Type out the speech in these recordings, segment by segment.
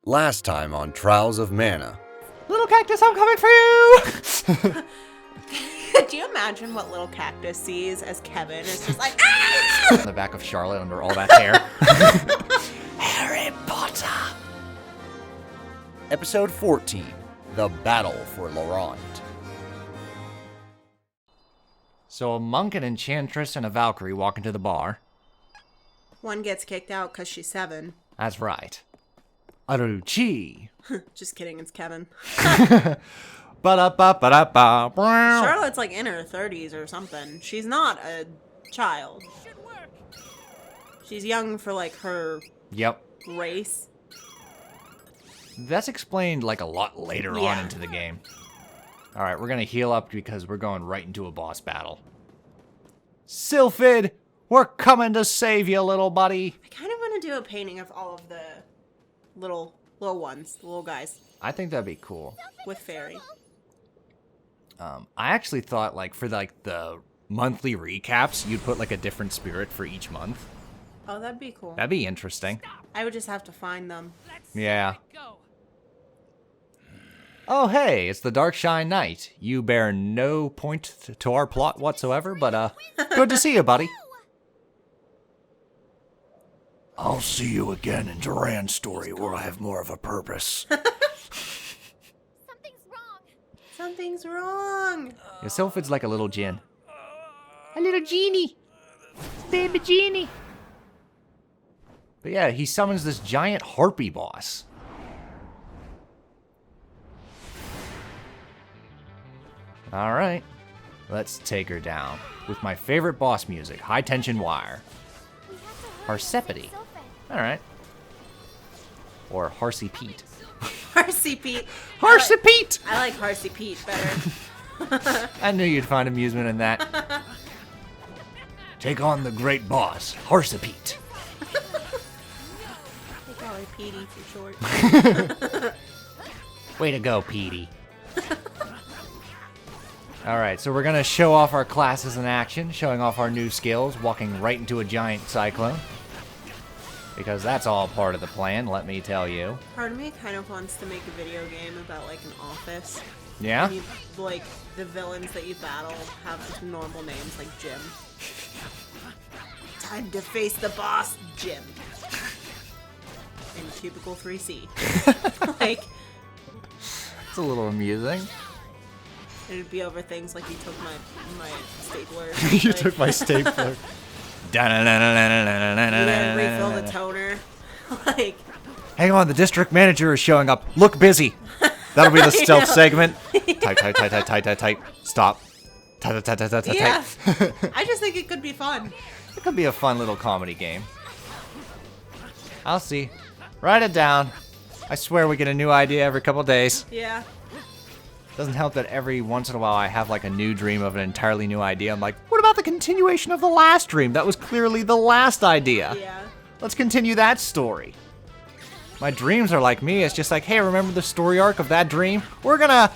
Last time on Trials of Mana. Little cactus, I'm coming for you! Could you imagine what little cactus sees as Kevin is just like, ah! On the back of Charlotte under all that hair. Harry Potter! Episode 14, The Battle for Laurent. So a monk, an enchantress, and a Valkyrie walk into the bar. One gets kicked out because she's 7. That's right. Aruchi. Just kidding, it's Kevin. Ba-da-ba-ba-da-ba. Charlotte's like in her 30s or something. She's not a child. She's young for like her Yep. race. That's explained like a lot later on Yeah. into the game. Alright, we're gonna heal up because we're going right into a boss battle. Sylphid! We're coming to save you, little buddy! I kind of want to do a painting of all of the little ones, the little guys I think that'd be cool. with fairy. I actually thought like for like the monthly recaps, you'd put like a different spirit for each month. Oh, that'd be cool. That'd be interesting. I would just have to find them. Yeah. Oh, hey, it's the Darkshine Knight. You bear no point to our plot whatsoever, but, good to see you, buddy. I'll see you again in Duran's story where I have more of a purpose. Something's wrong. Yeah, Sylphid's like a little djinn. A little genie. Baby genie. But yeah, he summons this giant harpy boss. Alright, let's take her down. With my favorite boss music, High Tension Wire. Harsepity. Alright. Or Harsey Pete. Harsey Pete. Harsey Pete! I like Harsey Pete better. I knew you'd find amusement in that. Take on the great boss, Harsey Pete. They call her Petey for short. Way to go, Petey. Alright, so we're gonna show off our classes in action, showing off our new skills, walking right into a giant cyclone. Because that's all part of the plan, let me tell you. Part of me kind of wants to make a video game about like an office. Yeah? And you, like the villains that you battle have normal names like Jim. Time to face the boss, Jim. In Cubicle 3C. Like, It's a little amusing. it'd be over things like you took my stapler. You like, took my stapler. you gotta refill the toner. Like, Hang on, the district manager is showing up. Look busy. That'll be the stealth segment. Type. Stop. Type. yeah. I just think it could be fun. It could be a fun little comedy game. I'll see. Write it down. I swear we get a new idea every couple days. Yeah. Doesn't help that every once in a while I have like a new dream of an entirely new idea. I'm like, what about the continuation of the last dream? That was clearly the last idea. Yeah. Let's continue that story. My dreams are like me. It's just like, hey, remember the story arc of that dream? We're gonna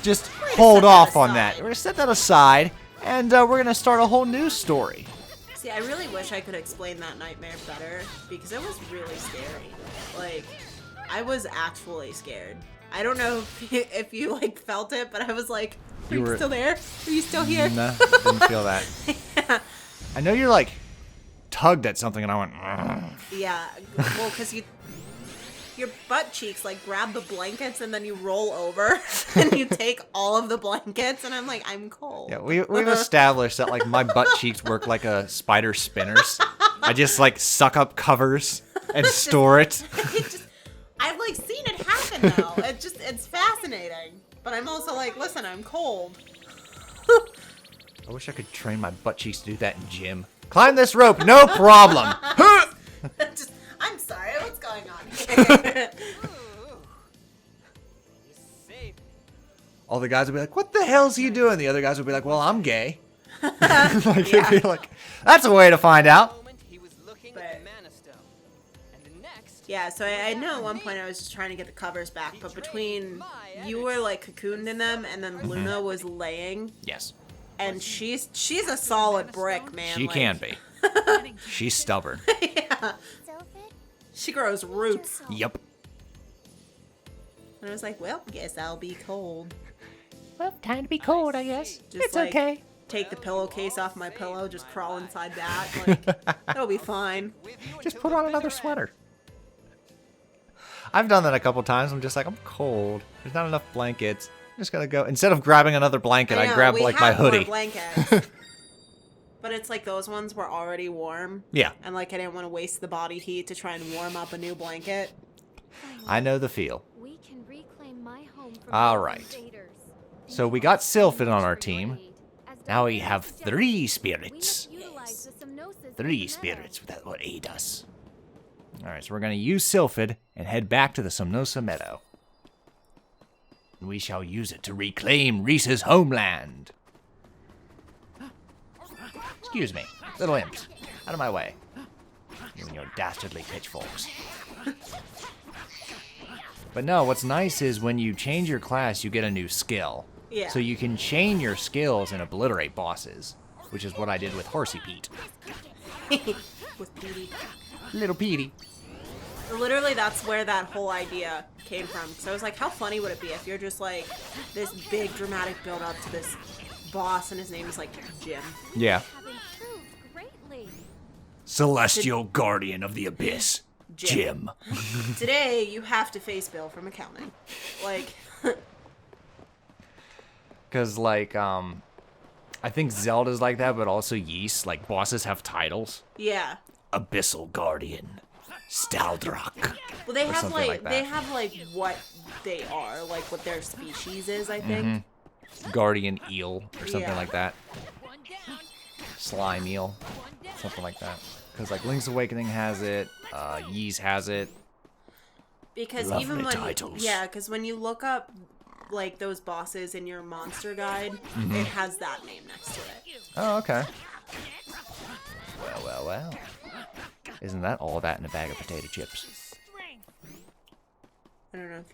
just hold off on that. We're gonna set that aside, and we're gonna start a whole new story. See, I really wish I could explain that nightmare better because it was really scary. Like, I was actually scared. I don't know if you like felt it, but I was like, are you still there? Are you still here? Nah, didn't feel that. Yeah. I know you're like tugged at something, and I went. "Ugh." Yeah. Well, because your butt cheeks like grab the blankets and then you roll over and you take all of the blankets and I'm like, I'm cold. Yeah, we've established that like my butt cheeks work like a spider spinners. I just like suck up covers and store it. I've like seen it happen though. It's fascinating. But I'm also like, listen, I'm cold. I wish I could train my butt cheeks to do that in gym. Climb this rope, no problem. I'm sorry, what's going on here? All the guys would be like, what the hell's he doing? The other guys would be like, well, I'm gay. Like, Yeah. it'd be like, that's a way to find out. Yeah, so I know at one point I was just trying to get the covers back, but between you were like cocooned in them and then Luna was laying, Yes, and she's a solid brick, man. she like, can be. She's stubborn. Yeah. She grows roots. Yep. And I was like, well, guess I'll be cold. Well, time to be cold, I guess. Just It's like, okay. Take the pillowcase off my pillow, just crawl inside that. Like, that'll be fine. Just put on another sweater. I've done that a couple times. I'm just like, I'm cold. There's not enough blankets. I'm just gonna go. Instead of grabbing another blanket, I know, grab we like my have more hoodie. blankets. But it's like those ones were already warm. Yeah, And like I didn't want to waste the body heat to try and warm up a new blanket. I know the feel. We can reclaim my home from All these right. invaders. So we got Sylphid on our team. Now we have 3 spirits. We must utilize the Somnosis 3 in the spirits that will aid us. Alright, so we're going to use Sylphid and head back to the Somnosa Meadow. We shall use it to reclaim Reese's homeland. Excuse me, little imps. Out of my way. You and your dastardly pitchforks. But no, what's nice is when you change your class, you get a new skill. Yeah. So you can chain your skills and obliterate bosses, which is what I did with Horsey Pete. With Petey. Little Petey. Literally, that's where that whole idea came from. So I was like, how funny would it be if you're just like this big dramatic build up to this boss and his name is like Jim. Yeah. Have improved greatly. Celestial Guardian of the Abyss, Jim. Today, you have to face Bill from accounting. Like, Because, like, I think Zelda's like that, but also Yeast. Like, bosses have titles. yeah. Abyssal Guardian, Staldrak. Well, they have something like, like that. they have like what they are, like what their species is, I think. Guardian Eel, or something Yeah. like that. Slime Eel. Something like that. Because, like, Link's Awakening has it. Yeast has it. Because Lovely even when titles. yeah, because when you look up like those bosses in your monster guide, it has that name next to it. Oh, okay. Well, well, well. Isn't that all that in a bag of potato chips? I don't know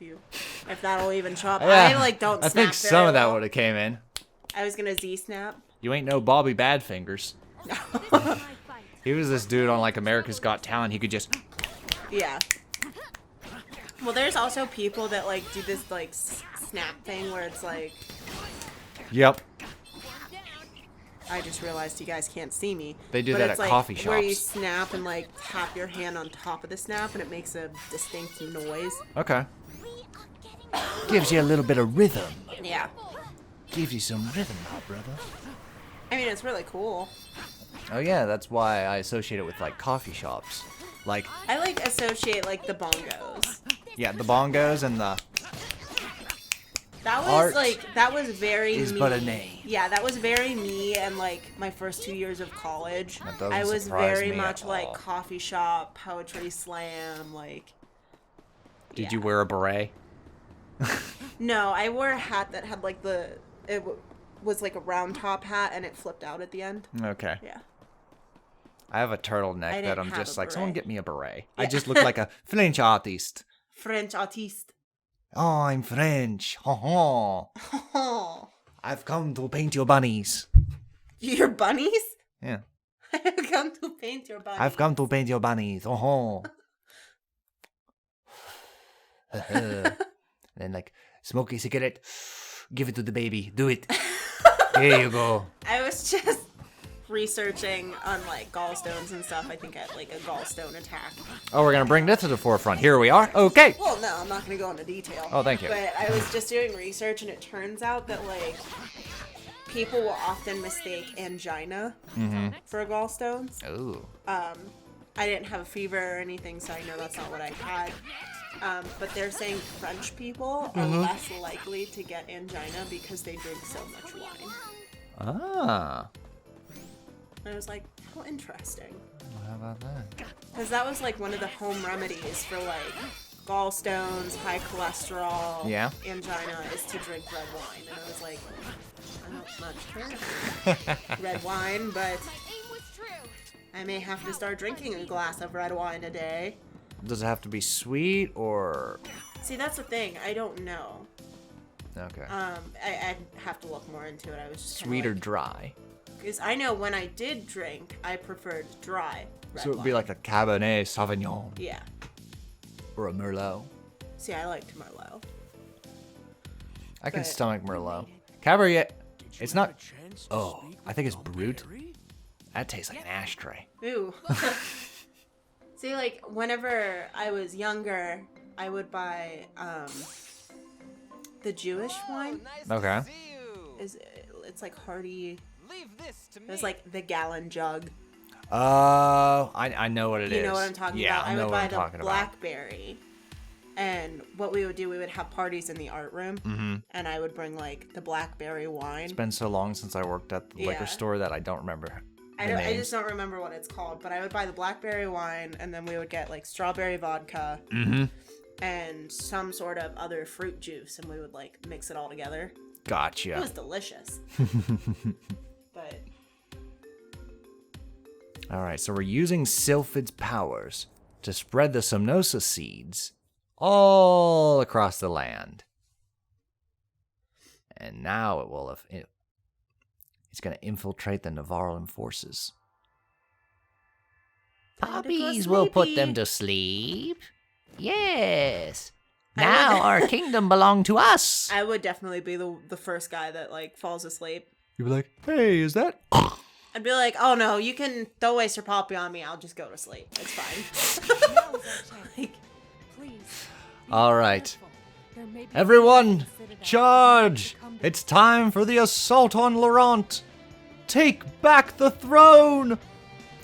if that'll even show up. Yeah, I like don't. I snap think some very of that well. would have came in. I was gonna Z snap. You ain't no Bobby Badfingers. He was this dude on like America's Got Talent. He could just. Yeah. Well, there's also people that like do this like snap thing where it's like, Yep. I just realized you guys can't see me. They do but that it's, at like, coffee where you shops. snap and like tap your hand on top of the snap and it makes a distinct noise. Okay. Gives you a little bit of rhythm. Yeah. Gives you some rhythm, my brother. I mean, it's really cool. Oh yeah, that's why I associate it with like coffee shops. Like, I like associate like the bongos. yeah, the bongos and the That was Art like that was very is me. but a name. Yeah, that was very me and like my first 2 years of college. That doesn't I was surprise very me much at like all. coffee shop, poetry slam, like Did yeah. you wear a beret? No, I wore a hat that had like was like a round top hat and it flipped out at the end. Okay. Yeah. I have a I turtleneck that didn't I'm have just a like, someone beret. get me a beret. I Yeah. just look like a French artist. French artiste. Oh, I'm French. Ha ha. Oh, I've come to paint your bunnies. your bunnies? Yeah. I've come to paint your bunnies. I've come to paint your bunnies. Oh ho. Then like smoke a cigarette, give it to the baby. Do it. Here you go. I was just researching on like gallstones and stuff. I think at like a gallstone attack. Oh, we're gonna bring this to the forefront. Here we are. Okay. Well, no, I'm not gonna go into detail. Oh, thank you. But I was just doing research, and it turns out that like people will often mistake angina for gallstones. Ooh. I didn't have a fever or anything, so I know that's not what I had. But they're saying French people are less likely to get angina because they drink so much wine. Ah. And I was like, how interesting. How about that? Because that was like one of the home remedies for like gallstones, high cholesterol, Yeah. angina is to drink red wine. And I was like, I don't much care for red wine, but Aim was true. I may have to start drinking a glass of red wine a day. Does it have to be sweet or? See, that's the thing. I don't know. Okay. I'd have to look more into it. I was just Sweet or dry? because I know when I did drink, I preferred dry red So it would be wine. like a Cabernet Sauvignon Yeah. or a Merlot. See, I liked Merlot. I can But- stomach Merlot. Cabaret, it's not. Oh, I think it's Brut. That tastes like an ashtray. Ooh. See, like, whenever I was younger, I would buy the Jewish wine. Okay. It's like hearty. It's like the gallon jug. Oh, I know what it is. You know what I'm talking yeah, about? I know would what buy I'm the talking about. blackberry. And what we would do, we would have parties in the art room. Mm-hmm. And I would bring, like, the blackberry wine. It's been so long since I worked at the Yeah. liquor store that I don't remember. I names. just don't remember what it's called, but I would buy the blackberry wine, and then we would get like strawberry vodka and some sort of other fruit juice, and we would like mix it all together. It Gotcha. was delicious. But All right, so we're using Sylphid's powers to spread the Somnosa seeds all across the land. And now it will have. It's going to infiltrate the Neverl forces. Time to go Puppies will put sleepy. them to sleep. Yes. Now our kingdom belong to us. I would definitely be the first guy that like falls asleep. You'd be like, hey, is that? I'd be like, oh no, you can throw away Sir Poppy on me. I'll just go to sleep. It's fine. Now's our chance. Like, Please. All right. Careful. There may be Everyone, a citadel charge! to come to It's time for the assault on Laurent. Take back the throne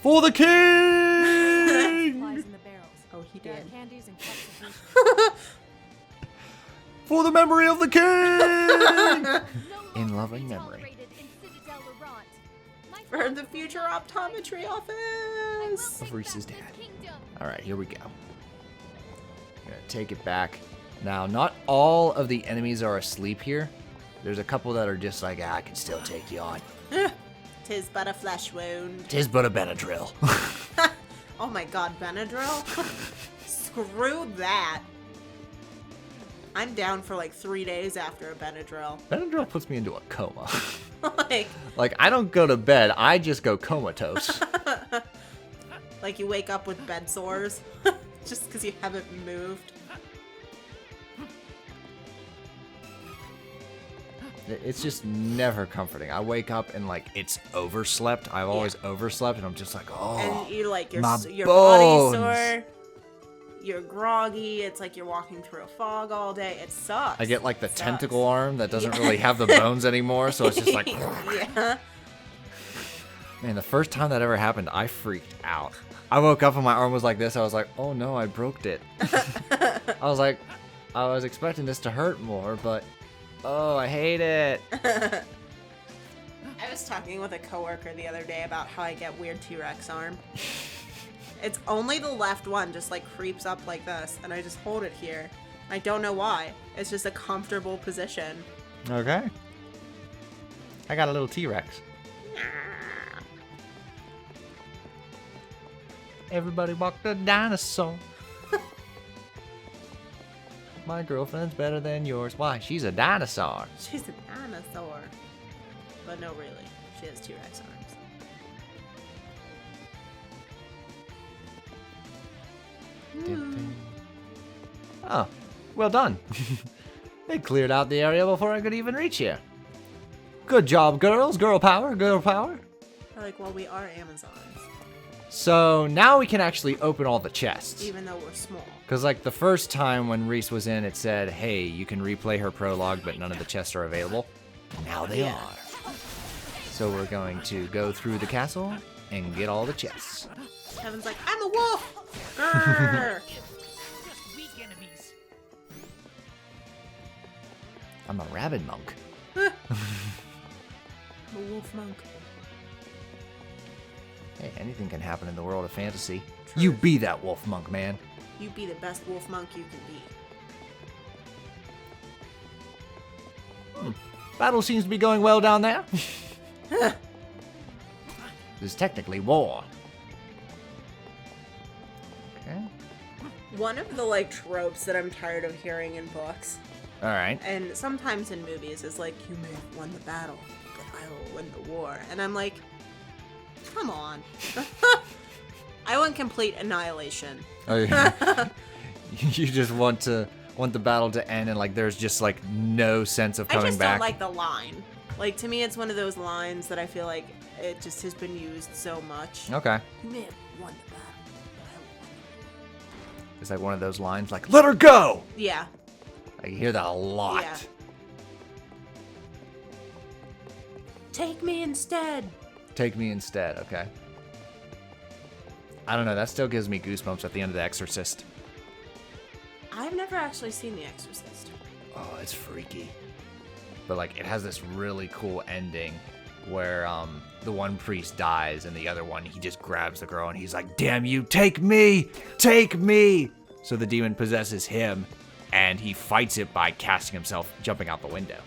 for the king! supplies in the barrels. oh, he There are did. candies and cups of meat. For the memory of the king! No In longer loving be memory. tolerated in Citadel Laurent. My For the future optometry office. Of Reese's back dad. this kingdom. All right, here we go. Gonna take it back. Now, not all of the enemies are asleep here. There's a couple that are just like, I can still take you on. Tis but a flesh wound. Tis but a Benadryl. Oh my god, Benadryl? Screw that. I'm down for like 3 days after a Benadryl. Benadryl puts me into a coma. like, I don't go to bed, I just go comatose. like you wake up with bed sores just because you haven't moved. It's just never comforting. I wake up and like it's overslept. I've always overslept, and I'm just like, oh, And you like my your bones. body's sore. You're groggy. It's like you're walking through a fog all day. It sucks. I get like the Sucks. tentacle arm that doesn't really have the bones anymore, so it's just like, yeah. man, the first time that ever happened, I freaked out. I woke up and my arm was like this. I was like, oh no, I broke it. I was like, I was expecting this to hurt more, but oh, I hate it. I was talking with a coworker the other day about how I get weird T-Rex arm. It's only the left one just like creeps up like this, and I just hold it here. I don't know why. It's just a comfortable position. Okay. I got a little T-Rex. Everybody walked a dinosaur. My girlfriend's better than yours. Why? She's a dinosaur. She's a dinosaur. But no, really. She has T-Rex arms. Oh, well done. They cleared out the area before I could even reach here. Good job, girls. Girl power, girl power. They're like, well, we are Amazons, So now we can actually open all the chests. even though we're small. Because, like, the first time when Reese was in, it said, hey, you can replay her prologue, but none of the chests are available. Now they Yeah. are. So we're going to go through the castle and get all the chests. Kevin's like, I'm a wolf! Grr. I'm a rabid monk. I'm a wolf monk. Hey, anything can happen in the world of fantasy. You be that wolf monk, man. You be the best wolf monk you can be. Battle seems to be going well down there. This is technically war. Okay. One of the like tropes that I'm tired of hearing in books, All right. and sometimes in movies, is like, you may have won the battle, but I will win the war. And I'm like, come on. I want complete annihilation. Oh, yeah. You just want to want the battle to end and like there's just like no sense of I coming just back. don't like the line. Like, to me, it's one of those lines that I feel like it just has been used so much. Okay. You may have won the battle, but I won. It's like one of those lines like, let her go! Yeah. I hear that a lot. Yeah. Take me instead. Take me instead, okay. I don't know, that still gives me goosebumps at the end of The Exorcist. I've never actually seen The Exorcist. Oh, it's freaky. But like it has this really cool ending where the one priest dies and the other one, he just grabs the girl and he's like, damn you, take me! Take me! So the demon possesses him and he fights it by casting himself, jumping out the window.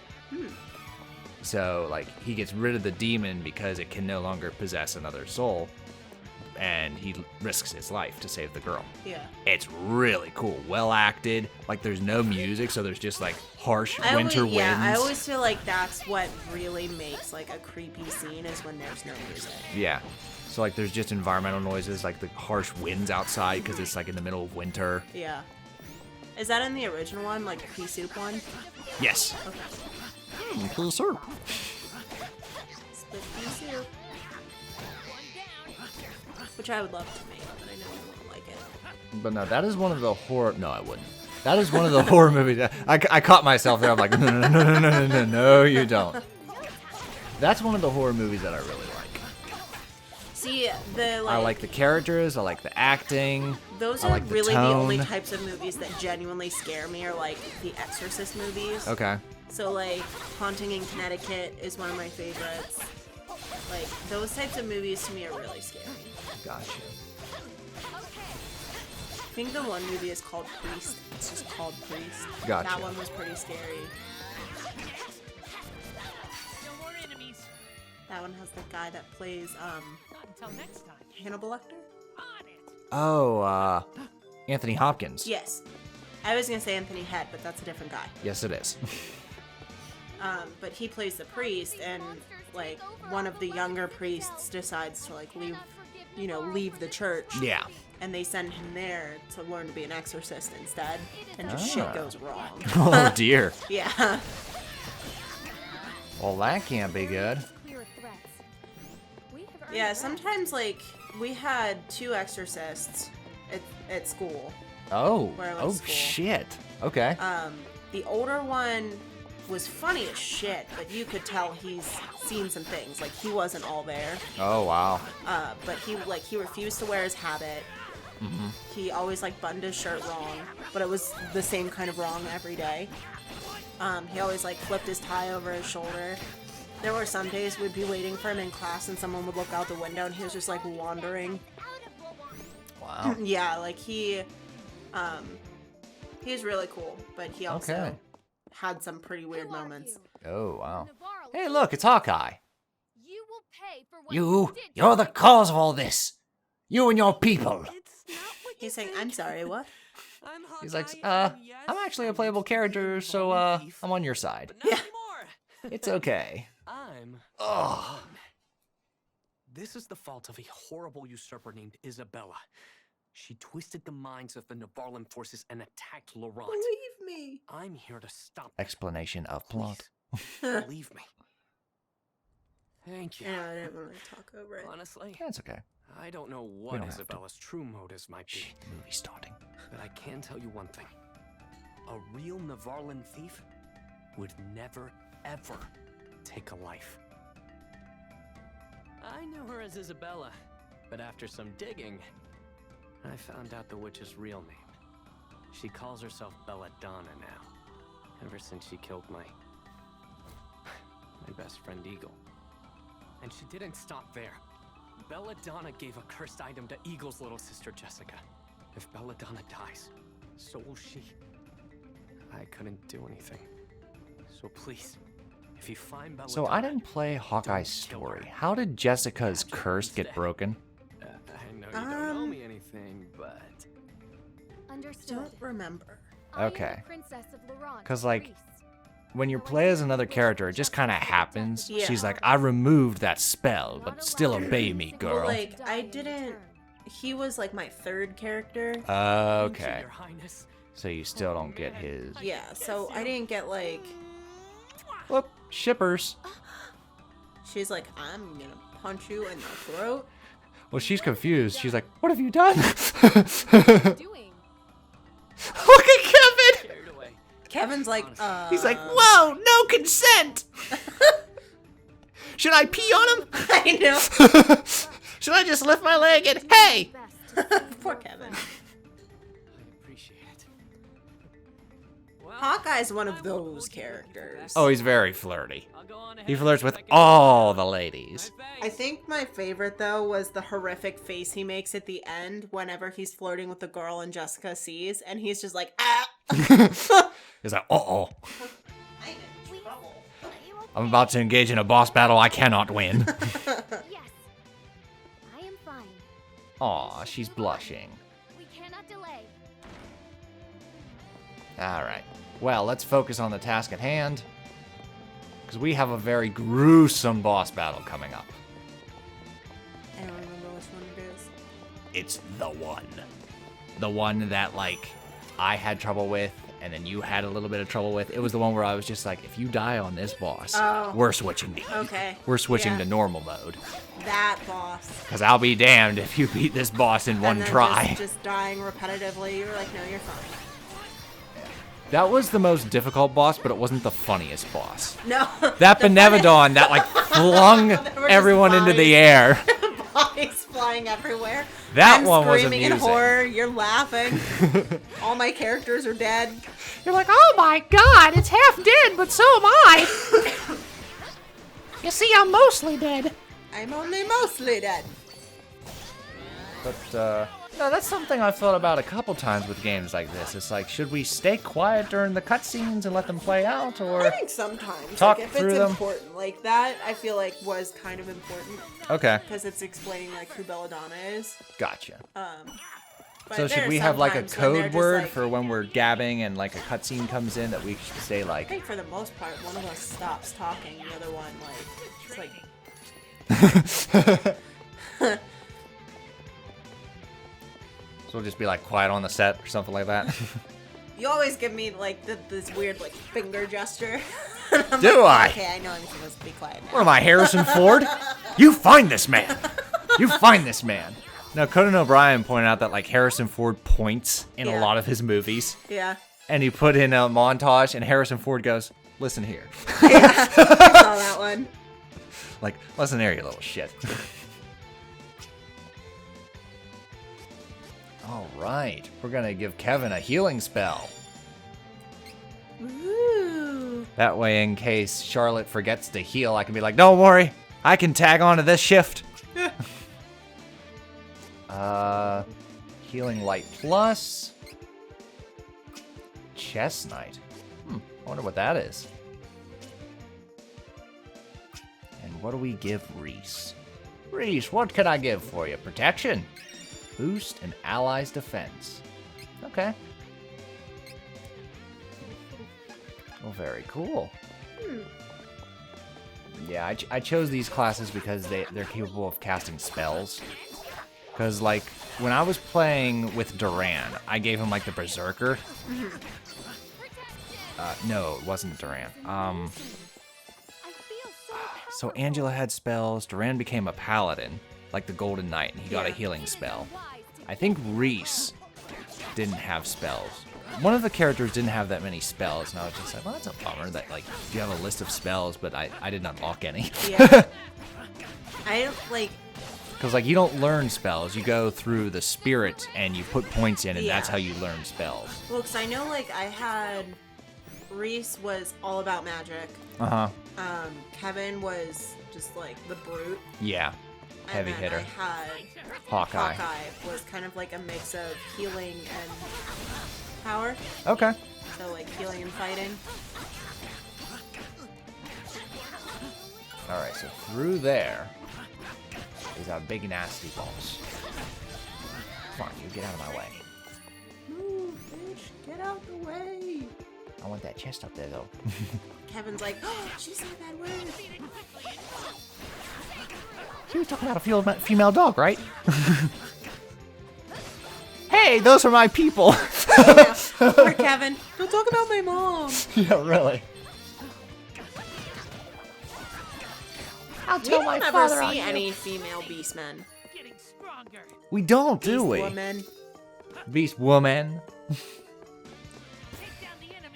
So like he gets rid of the demon because it can no longer possess another soul, and he risks his life to save the girl. Yeah. It's really cool, well acted. Like there's no music, so there's just like harsh winter winds. Yeah, I always feel like that's what really makes like a creepy scene is when there's no music. Yeah. So like there's just environmental noises, like the harsh winds outside because it's like in the middle of winter. Yeah. Is that in the original one, like the pea soup one? Yes. Okay. Pea soup. Split pea soup. Which I would love to make, but I know you won't like it. But no, that is one of the horror. No, I wouldn't. That is one of the horror movies. I caught myself there. I'm like, no, you don't. That's one of the horror movies that I really like. See, the I like the characters. I like the acting. those I are like the really the only tone. types of movies that genuinely scare me are like the Exorcist movies. Okay. So like Haunting in Connecticut is one of my favorites. Like those types of movies to me are really scary. Gotcha. I think the one movie is called Priest. It's just called Priest. Gotcha. That one was pretty scary. No more enemies. That one has the guy that plays Not until next time. Hannibal Lecter. On it. Oh, Anthony Hopkins. Yes. I was gonna say Anthony Head, but that's a different guy. Yes, it is. But he plays the priest, and like one of the younger priests decides to like leave the church. Yeah. And they send him there to learn to be an exorcist instead, and just shit goes wrong. Oh dear. Yeah. Well, that can't be good. Clear threats. We have earned Yeah, rest. sometimes like we had 2 exorcists at school. Oh. Where I went Oh to school. shit. Okay. The older one was funny as shit, but you could tell he's seen some things. Like he wasn't all there. Oh wow. But he refused to wear his habit. Mm-hmm. He always like buttoned his shirt wrong, but it was the same kind of wrong every day. He always like flipped his tie over his shoulder. There were some days we'd be waiting for him in class and someone would look out the window and he was just like wandering. Wow. Yeah, like he's really cool, but he also Okay. had some pretty weird moments. Oh wow. Neverl, Hey, look, it's Hawkeye. you will pay for what You, did you're to the me. cause of all this. You and your people. It's not what He's saying, I'm sorry, what? I'm He's like, Hawkeye, and yes, I'm actually a I'm playable character, used to so involve thief, I'm on your side. but not Yeah. anymore. It's okay. I'm Ugh. This is the fault of a horrible usurper named Isabella. She twisted the minds of the Neverland forces and attacked Laurent. Believe me. I'm here to stop that. Explanation of plot. Please, believe me. Thank you. Yeah, I didn't want to talk over it. Honestly, That's okay. I don't know We what don't have to. Isabella's true motives might be, Shh, the movie's starting. but I can tell you one thing. A real Neverland thief would never, ever take a life. I knew her as Isabella, but after some digging, I found out the witch's real name. She calls herself Belladonna now, ever since she killed my best friend Eagle. And she didn't stop there. Belladonna gave a cursed item to Eagle's little sister Jessica. If Belladonna dies, so will she. I couldn't do anything. So please, if you find Belladonna... So I didn't play Hawkeye's story. How did Jessica's curse get broken? I know you don't owe me anything, but... Understood. Don't remember. I am the Okay. princess of Laurent, 'Cause, like, Greece. When you play as another character, it just kind of happens. Yeah. She's like, I removed that spell, but still obey me, girl. Well, like, I didn't... He was like my 3rd character. Thank you, Okay. Your Highness. So you still don't get his... Yeah, so I didn't get like... Whoop, shippers. She's like, I'm gonna punch you in the throat. Well, she's confused. She's like, what have you done? Doing. Look at Kevin! Carried away. Kevin's like, He's like, whoa, no consent! Should I pee on him? I know. Should I just lift my leg and, hey! Best. Poor Kevin. I appreciate it. Well, Hawkeye's one of those characters. Oh, he's very flirty. I'll go on He ahead flirts so with I can- all the ladies. I think my favorite though was the horrific face he makes at the end whenever he's flirting with the girl and Jessica sees, and he's just like, ah. He's like, uh-oh. I'm in trouble. Are you okay? I'm about to engage in a boss battle I cannot win. Yes. I am fine. Aw, she's blushing. We cannot delay. Alright. Well, let's focus on the task at hand. Because we have a very gruesome boss battle coming up. I don't remember which one it is. It's the one. The one that, like, I had trouble with, and then you had a little bit of trouble with. It was the one where I was just like, if you die on this boss, we're switching to Okay. We're switching Yeah. to normal mode. That boss. Because I'll be damned if you beat this boss in one and then try. Just dying repetitively. You're like, no, you're fine. That was the most difficult boss, but it wasn't the funniest boss. No. That the Benevodon that, like, flung There were just everyone into the bodies. air. Bodies flying everywhere. That I'm one was screaming in amusing. horror. You're laughing. All my characters are dead. You're like, oh my god, it's half dead, but so am I. You see, I'm mostly dead. I'm only mostly dead. But, no, that's something I've thought about a couple times with games like this. It's like, should we stay quiet during the cutscenes and let them play out, I or... think sometimes, Talk like, if through it's them. important, like that, I feel like was kind of important Okay, because it's explaining like who Belladonna is. gotcha. But So should there are we have, like, a sometimes when they're code just, word like- for when we're gabbing and, like, a cutscene comes in that we should say, I like... think for the most part, one of us stops talking, the other one like, it's like, So we'll just be, like, quiet on the set or something like that? you always give me like this weird like finger gesture. I'm Do like, I? Okay, I know I'm supposed to be quiet now. What am I, Harrison Ford? You find this man. You find this man. Now, Conan O'Brien pointed out that, like, Harrison Ford points in a Yeah. lot of his movies. Yeah. And he put in a montage, and Harrison Ford goes, listen here. I saw that one. Like, listen here, you little shit. All right. We're going to give Kevin a healing spell. Ooh. That way, in case Charlotte forgets to heal, I can be like, don't worry. I can tag on to this shift. Healing Light Plus. Chest Knight. I wonder what that is. And what do we give Reese? Reese, what can I give for you? Protection. Boost an ally's defense. Okay. Well, very cool. Yeah, I chose these classes because they're capable of casting spells. Because, like, when I was playing with Duran, I gave him, like, the Berserker. No, it wasn't Duran. I feel so So Angela had spells, Duran became a paladin, like the Golden Knight, and he got a Yeah. healing spell. I think Reese didn't have spells. One of the characters didn't have that many spells, and I was just like, well, that's a bummer that, like, you have a list of spells, but I didn't unlock any. Yeah. I don't like. Because, like, you don't learn spells. You go through the spirit, and you put points in, and Yeah. that's how you learn spells. Well, because I know like I had Reese was all about magic. Uh-huh. Kevin was just like the brute. Yeah. Heavy and then hitter. I had Hawkeye. Hawkeye was kind of like a mix of healing and power. Okay. So like healing and fighting. Alright, so through there is our big nasty boss. Come on, you get out of my way. Move, bitch, get out the way. I want that chest up there, though. Kevin's like, oh, she said that word. She was talking about a female dog, right? Hey, those are my people. Poor Kevin. Don't talk about my mom. Yeah, really. We don't ever see any female beastmen. We don't, do we? Woman. Beast woman.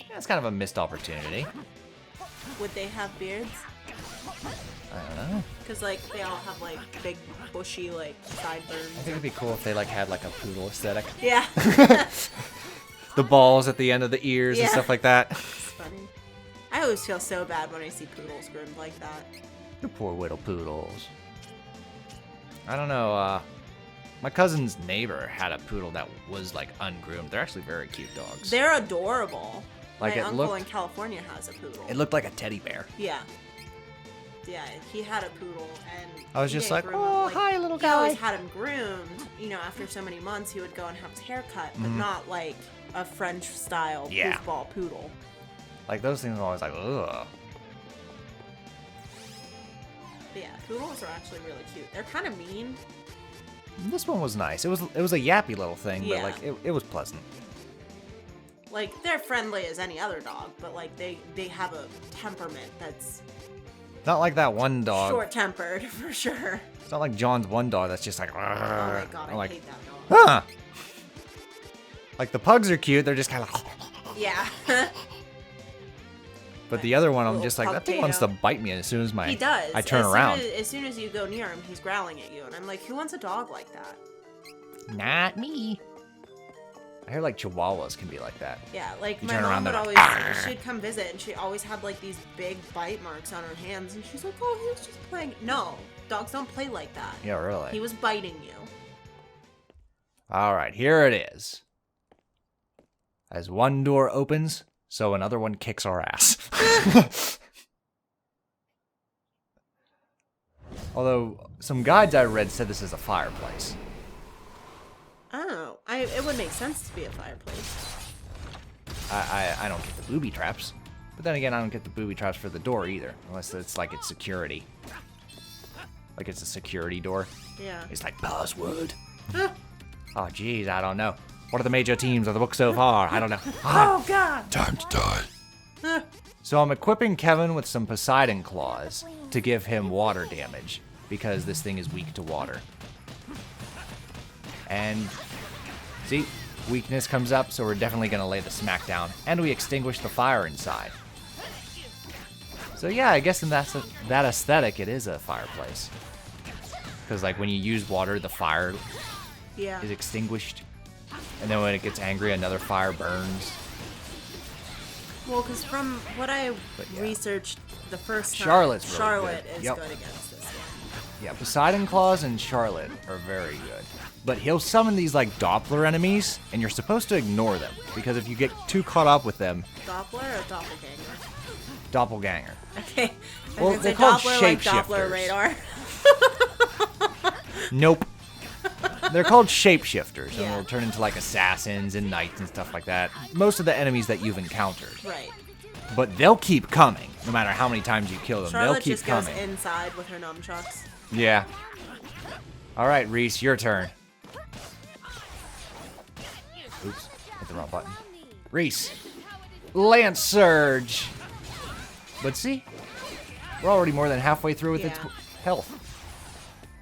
That's kind of a missed opportunity. Would they have beards? I don't know. Because, like, they all have, like, big, bushy, like, sideburns. I think it'd be cool if they like had like a poodle aesthetic. Yeah. The balls at the end of the ears and Yeah. stuff like that. It's funny. I always feel so bad when I see poodles groomed like that. You poor little poodles. I don't know, my cousin's neighbor had a poodle that was like ungroomed. They're actually very cute dogs. They're adorable. Like, My it uncle looked- in California has a poodle. It looked like a teddy bear. Yeah. Yeah, he had a poodle, and I was he just didn't like, groom him. "Oh, hi, little He always guy." had him groomed. You know, after so many months, he would go and have his hair cut, but Mm-hmm. not like a French-style Yeah. goofball poodle. Like those things are always like, ugh. But yeah, poodles are actually really cute. They're kind of mean. This one was nice. It was a yappy little thing, Yeah. but like it was pleasant. Like, they're friendly as any other dog, but like they have a temperament that's Not like that one dog. short-tempered for sure. It's not like John's one dog that's just like, Oh my god, I like, hate that dog. huh. Like the pugs are cute. They're just kind of. Yeah. But the other one, I'm Little just like, that thing pug wants to tato. bite me as soon as He does. I turn around. As soon as you go near him, he's growling at you, and I'm like, who wants a dog like that? Not me. I hear like Chihuahuas can be like that. Yeah, like You my turn mom around, would they're always, like, she'd come visit, and she always had like these big bite marks on her hands, and she's like, oh, he was just playing. No, dogs don't play like that. Yeah, really. He was biting you. All right, here it is. As one door opens, so another one kicks our ass. Although some guides I read said this is a fireplace. Oh, it would make sense to be a fireplace. I don't get the booby traps. But then again, I don't get the booby traps for the door either. Unless it's like it's security. Like it's a security door. Yeah. It's like password. Oh, geez, I don't know. What are the major teams of the book so far? I don't know. Oh God. Time to die. So I'm equipping Kevin with some Poseidon claws to give him water damage, because this thing is weak to water. And, see, weakness comes up, so we're definitely going to lay the smack down. And we extinguish the fire inside. So yeah, I guess in that aesthetic, it is a fireplace. Because like when you use water, the fire Yeah. is extinguished. And then when it gets angry, another fire burns. Well, because from what I yeah. researched the first time, Charlotte's really Charlotte good. is Yep. good against this one. Yeah, Poseidon Claws and Charlotte are very good. But he'll summon these like Doppler enemies, and you're supposed to ignore them. Because if you get too caught up with them, Doppler or doppelganger? doppelganger. Okay. I Well, was gonna they're say called Doppler like Doppler shapeshifters. radar. Nope. They're called shapeshifters, and Yeah. they'll turn into like assassins and knights and stuff like that. Most of the enemies that you've encountered. Right. But they'll keep coming, no matter how many times you kill them. Charlotte they'll keep just coming. goes inside with her nunchucks. Yeah. All right, Reese, your turn. Oops, hit the wrong button. Reese, Lance Surge. But see, we're already more than halfway through with its Yeah. health.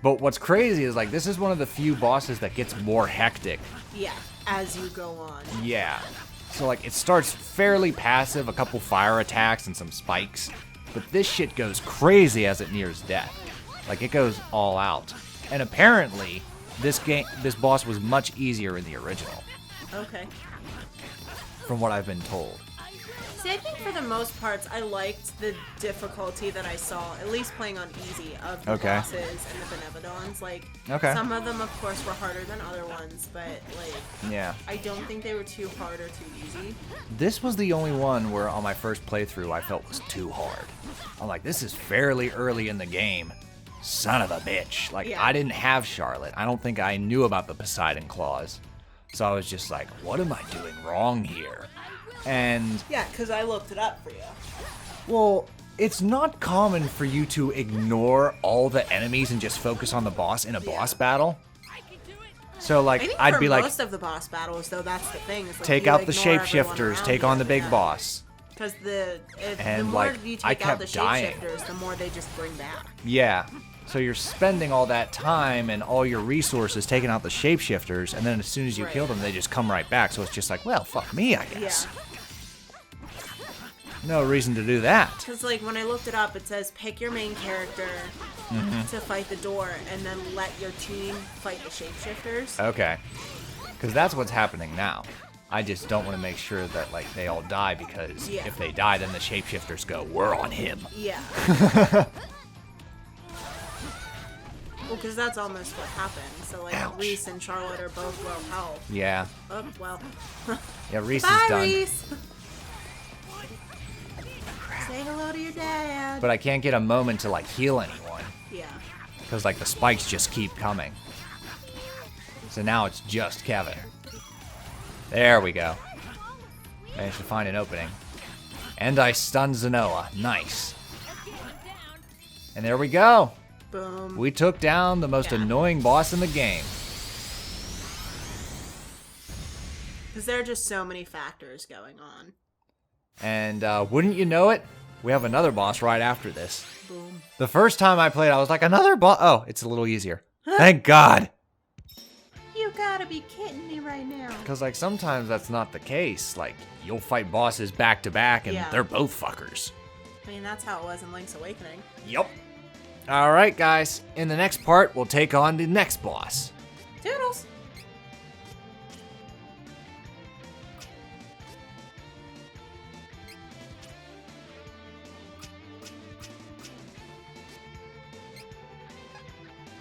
But what's crazy is like this is one of the few bosses that gets more hectic. Yeah, as you go on. Yeah. So like it starts fairly passive, a couple fire attacks and some spikes, but this shit goes crazy as it nears death. Like it goes all out. And apparently this boss was much easier in the original, Okay. from what I've been told. See, I think for the most parts, I liked the difficulty that I saw, at least playing on easy, of the Okay. bosses and the Benevodons. Like, Okay. some of them, of course, were harder than other ones, but, like, Yeah. I don't think they were too hard or too easy. This was the only one where on my first playthrough I felt was too hard. I'm like, this is fairly early in the game. Son of a bitch. Like, Yeah. I didn't have Charlotte. I don't think I knew about the Poseidon Claws. So I was just like, what am I doing wrong here? And, Yeah, because I looked it up for you. well, it's not common for you to ignore all the enemies and just focus on the boss in a boss battle. So like I think I'd for be like, most of the boss battles, though, that's the thing. Is, like, take you out the ignore everyone shapeshifters, around take you. on the big Yeah. boss. Because the And, more like, you I take out the kept dying. shapeshifters, the more they just bring back. Yeah. So you're spending all that time and all your resources taking out the shapeshifters, and then as soon as you Right. kill them, they just come right back. So it's just like, well, fuck me, I guess. Yeah. No reason to do that. Because, like, when I looked it up, it says pick your main character to fight the door, and then let your team fight the shapeshifters. Okay. Because that's what's happening now. I just don't want to make sure that like they all die because Yeah. if they die, then the shapeshifters go, we're on him. Yeah. Well, because that's almost what happened. So, like, Ouch. Reese and Charlotte are both low health. Yeah. Oh, well. Yeah, Reese Bye, is done. Reese! Say hello to your dad. But I can't get a moment to like heal anyone. Yeah. Because like the spikes just keep coming. So now it's just Kevin. There we go. Managed to find an opening. And I stunned Zehnoa. Nice. And there we go. Boom. We took down the most Yeah. annoying boss in the game. Because there are just so many factors going on. And wouldn't you know it, we have another boss right after this. Boom. The first time I played, I was like, another boss? Oh, it's a little easier. Thank God. You gotta be kidding me right now. Because, like, sometimes that's not the case. Like, you'll fight bosses back to back, and Yeah. they're both fuckers. I mean, that's how it was in Link's Awakening. Yup. All right, guys. In the next part, we'll take on the next boss. Toodles!